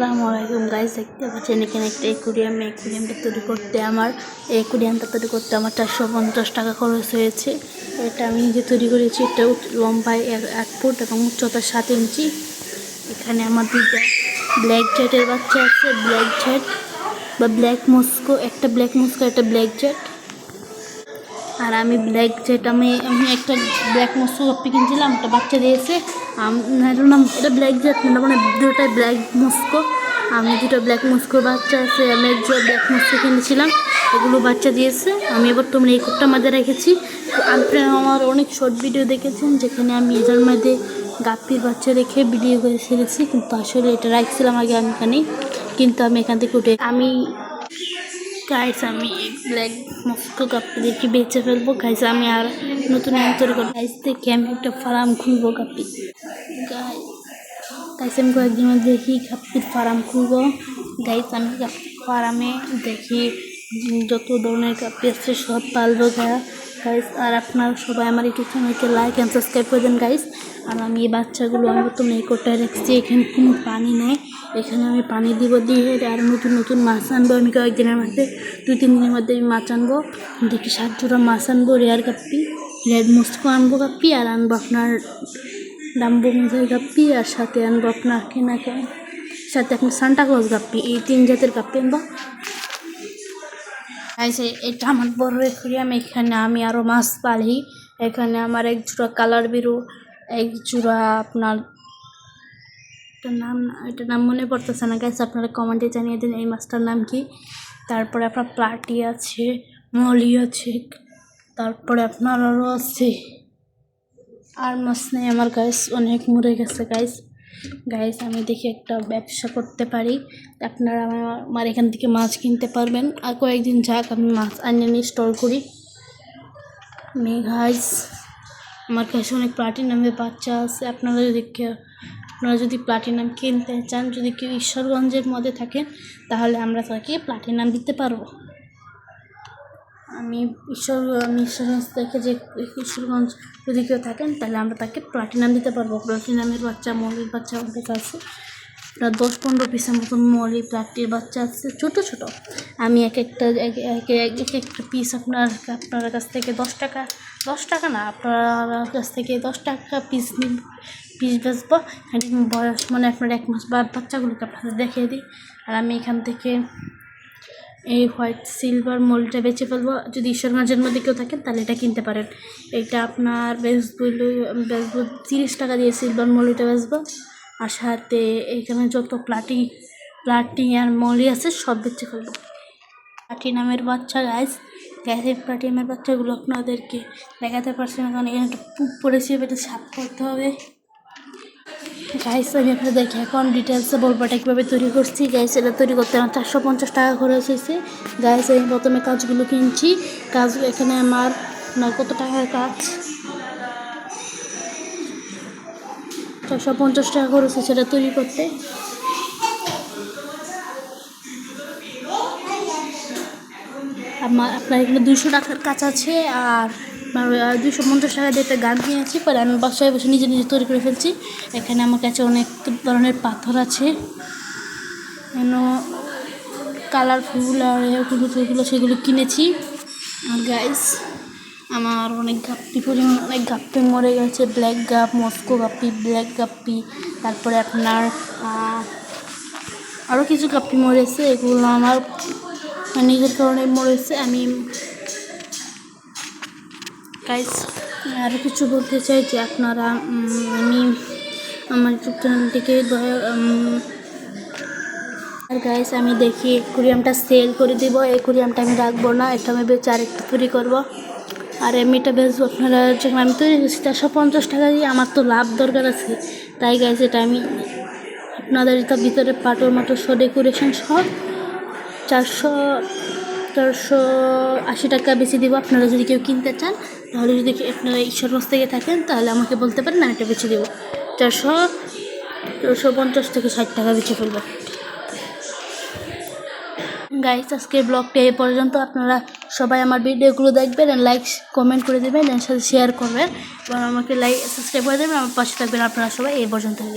আসসালামু আলাইকুম গাইস, দেখতে পাচ্ছেন এখানে একটা অ্যাকুরিয়ামটা তৈরি করতে আমার 450 টাকা খরচ হয়েছে। এটা আমি নিজে তৈরি করেছি। এটা লম্বায় 1 ফুট এবং উচ্চতা 7 ইঞ্চি। এখানে আমার দুইটা ব্ল্যাক জেটের বাচ্চা আছে, ব্ল্যাক জেট বা ব্ল্যাক মস্কো, একটা ব্ল্যাক মস্কো একটা ব্ল্যাক জেট। আর আমি ব্ল্যাক জেট আমি একটা ব্ল্যাক মস্কো কপি কিনছিলাম, একটা বাচ্চা দিয়েছে। নাম এটা ব্ল্যাক জেট মানে দুটোটাই ব্ল্যাক মস্কো। আমি দুটো ব্ল্যাক মস্কোর বাচ্চা আছে, আমি একজন ব্ল্যাক মস্কো কিনেছিলাম, এগুলো বাচ্চা দিয়েছে। আমি এবার তোমরা এই কোটটার মধ্যে রেখেছি। তো আপনারা আমার অনেক শর্ট ভিডিও দেখেছেন যেখানে আমি এটার মধ্যে গাপ্পির বাচ্চা রেখে ভিডিও করে ছেড়েছি, কিন্তু আসলে এটা রাখছিলাম আগে আমি এখানে, কিন্তু আমি এখান থেকে উঠে গাইস আমি ব্ল্যাক মস্কো গাপ্পিদেরকে বেঁচে ফেলবো। গাইস আমি আর নতুন তৈরি করবো। গাইস থেকে আমি একটা ফার্ম খুলবো গাপ্পি। গাইস আমি কয়েকদিন মধ্যে দেখি গাপ্পির ফার্ম খুলবো। গাইস আমি ফার্মে দেখি যত ধরনের গাপ্পি আছে সব পালবো গাইস। আর আপনারা সবাই আমার ইউটিউব চ্যানেলকে লাইক অ্যান্ড সাবস্ক্রাইব করে দেন গাইস। আর আমি এই বাচ্চাগুলো আমি প্রথমে এই কোটায় রাখছি, এখানে কোনো পানি নেই। এখানে আমি পানি দিয়ে আর নতুন মাছ আনবো। আমি কয়েকদিনের মধ্যে 2-3 দিনের মধ্যে আমি মাছ আনবো। দেখি 7 জোড়া মাছ আনবো, রেয়ার গাপ্পি, রেড মস্কো আনবো গাপ্পি, আর আনবো আপনার ডাম্বো মজাই গাপ্পি, আর সাথে আনবো আপনার সাথে আপনার সান্টা ক্লজ গাপ্পি। এই 3 জাতের গাপ্পি আনবো। এটা আমার বড় অ্যাকুরিয়াম। এখানে আমি আরও মাছ পালি। এখানে আমার 1 জোড়া কালার বিরু, 1 জোড়া আপনার এটার নাম মনে পড়তেছে না গাইস, আপনারা কমেন্টে জানিয়ে দিন এই মাছটার নাম কি। তারপরে আপনার প্লাটি আছে, মলি আছে, তারপরে আপনার আরও আছে। আর মাছ নেই আমার গাইস, অনেক মরে গেছে গাইস। আমি দেখি একটা ব্যবসা করতে পারি, আপনারা আমার এখান থেকে মাছ কিনতে পারবেন। আর কয়েকদিন যাক আমি মাছ আনিয়ে স্টোর করি। গাইস আমার কাছে অনেক প্লাটিনামের বাচ্চা আছে। আপনারা যদি প্লাটিনাম কিনতে চান, যদি কেউ ঈশ্বরগঞ্জের মধ্যে থাকেন, তাহলে আমরা তাকে প্লাটিনাম দিতে পারবো। আমি ঈশ্বরগঞ্জ থেকে ঈশ্বরগঞ্জ যদি কেউ থাকেন, তাহলে আমরা তাকে প্লাটিনাম দিতে পারবো। প্লাটিনামের বাচ্চা, মলির বাচ্চা আমাদের কাছে প্রায় 10-15 পিসের মতন মলি প্লাটির বাচ্চা আছে, ছোটো। আমি এক একটা পিস আপনার কাছ থেকে 10 টাকা না, আপনার কাছ থেকে 10 টাকা পিস বেচবো। বয়স মানে আপনার 1 মাস বা বাচ্চাগুলোকে আপনাদের দেখিয়ে দিই। আর আমি এখান থেকে এই হোয়াইট সিলভার মলটা বেচে ফেলবো। যদি ঈশ্বরগঞ্জের মধ্যে কেউ থাকেন তাহলে এটা কিনতে পারেন। এটা আপনার বেচবো 30 টাকা দিয়ে সিলভার মলিটা বেচবো। আর সাথে এখানে যত প্লাটি আর মলি আছে সব বেচে ফেলবো। প্লাটিনামের বাচ্চা গাইস, প্লাটিনামের বাচ্চাগুলো আপনাদেরকে দেখাতে পারছি না, কারণ এখানে একটা পুপ পড়েছে, এটা সাফ করতে হবে। গাইস আমি আপনাদের দেখি এখন ডিটেলসে বলবো এটা কীভাবে তৈরি করছি। গাইস এটা তৈরি করতে আমার 450 টাকা খরচ হয়েছে। গাইস আমি প্রথমে কাজগুলো কিনছি। এখানে আমার কত টাকার কাজ, 450 টাকা খরচ হয়েছে এটা তৈরি করতে। আপনার এখানে 200 টাকার কাজ আছে, আর 250 টাকা দিয়ে একটা গান কিনেছি। পরে আমি বাসায় বসে নিজে তৈরি করে ফেলছি। এখানে আমার কাছে অনেক ধরনের পাথর আছে, কালারফুল আর এগুলো সেগুলো কিনেছি। আর গাইস আমার অনেক গাপ্পি মরে গেছে, ব্ল্যাক গাপ, মস্কো গাপ্পি, ব্ল্যাক গাপ্পি, তারপরে আপনার আরও কিছু গাপ্পি মরেছে। এগুলো আমার নিজের কারণে মরেছে। আমি গাইস আরও কিছু বলতে চাই যে আপনারা আমি আমার ইউটিউব চ্যানেলটিকে আর গাইস আমি দেখি অ্যাকুরিয়ামটা সেল করে দিব। অ্যাকুরিয়ামটা আমি রাখবো না, এটা আমি বেচে আরেকটা তৈরি করবো। আর এমনিটা বেচবো। আপনারা যেখানে আমি তৈরি করছি 450 টাকা দিয়ে, আমার তো লাভ দরকার আছে, তাই গাইস এটা আমি আপনাদের ভিতরে পাটর মাটর ডেকোরেশন সহ 480 টাকা বেশি দিব। আপনারা যদি কেউ কিনতে চান, তাহলে যদি আপনারা ঈশ্বরগঞ্জ থেকে থাকেন, তাহলে আমাকে বলতে পারেন, আমি এটা বেছে দেবো। 450 থেকে 60 টাকা বেছে ফেলবো। গাইস আজকের ব্লগটা এই পর্যন্ত। আপনারা সবাই আমার ভিডিওগুলো দেখবেন, লাইক কমেন্ট করে দেবেন, এর সাথে শেয়ার করবেন এবং আমাকে লাইক সাবস্ক্রাইব করে দেবেন, আমার পাশে থাকবেন। আপনারা সবাই এই পর্যন্ত।